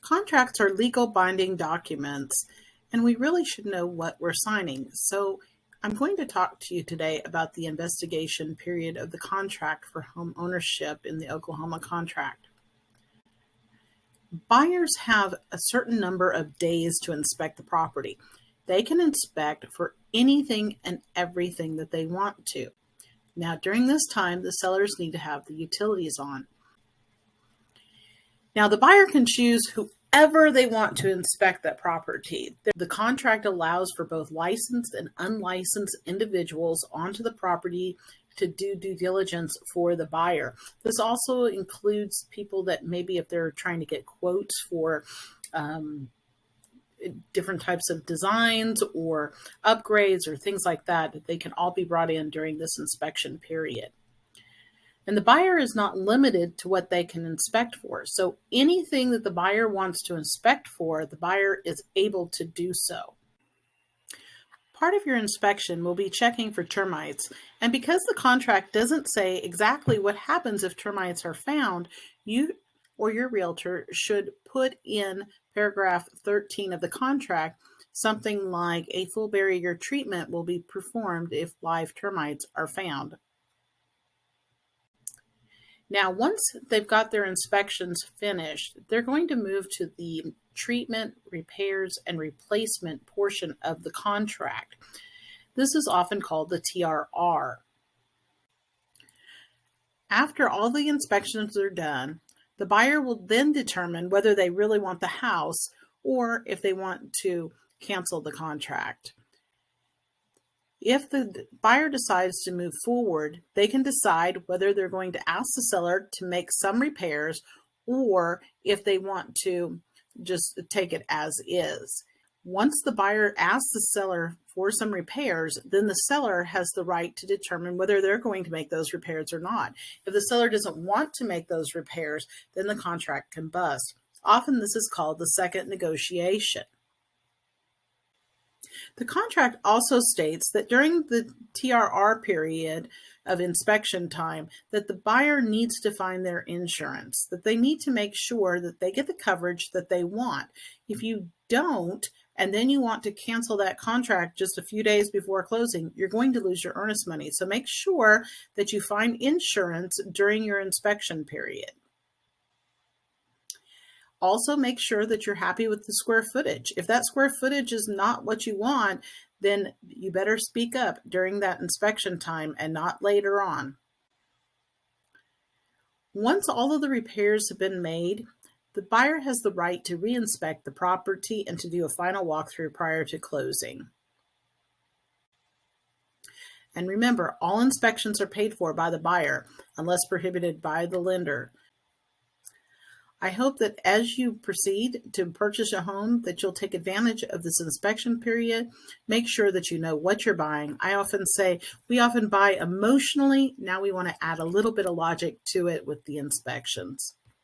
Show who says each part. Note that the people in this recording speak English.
Speaker 1: Contracts are legal binding documents, and we really should know what we're signing. So I'm going to talk to you today about the investigation period of the contract for home ownership in the Oklahoma contract. Buyers have a certain number of days to inspect the property. They can inspect for anything and everything that they want to. Now, during this time, the sellers need to have the utilities on. Now, the buyer can choose whoever they want to inspect that property. The contract allows for both licensed and unlicensed individuals onto the property to do due diligence for the buyer. This also includes people that maybe if they're trying to get quotes for different types of designs or upgrades or things like that, they can all be brought in during this inspection period. And the buyer is not limited to what they can inspect for. So anything that the buyer wants to inspect for, the buyer is able to do so. Part of your inspection will be checking for termites. And because the contract doesn't say exactly what happens if termites are found, you or your realtor should put in paragraph 13 of the contract something like a full barrier treatment will be performed if live termites are found. Now, once they've got their inspections finished, they're going to move to the treatment, repairs, and replacement portion of the contract. This is often called the TRR. After all the inspections are done, the buyer will then determine whether they really want the house or if they want to cancel the contract. If the buyer decides to move forward, they can decide whether they're going to ask the seller to make some repairs or if they want to just take it as is. Once the buyer asks the seller for some repairs, then the seller has the right to determine whether they're going to make those repairs or not. If the seller doesn't want to make those repairs, then the contract can bust. Often this is called the second negotiation. The contract also states that during the TRR period of inspection time, that the buyer needs to find their insurance, that they need to make sure that they get the coverage that they want. If you don't, and then you want to cancel that contract just a few days before closing, you're going to lose your earnest money. So make sure that you find insurance during your inspection period. Also, make sure that you're happy with the square footage. If that square footage is not what you want, then you better speak up during that inspection time and not later on. Once all of the repairs have been made, the buyer has the right to re-inspect the property and to do a final walkthrough prior to closing. And remember, all inspections are paid for by the buyer unless prohibited by the lender. I hope that as you proceed to purchase a home that you'll take advantage of this inspection period. Make sure that you know what you're buying. I often say we often buy emotionally. Now we want to add a little bit of logic to it with the inspections.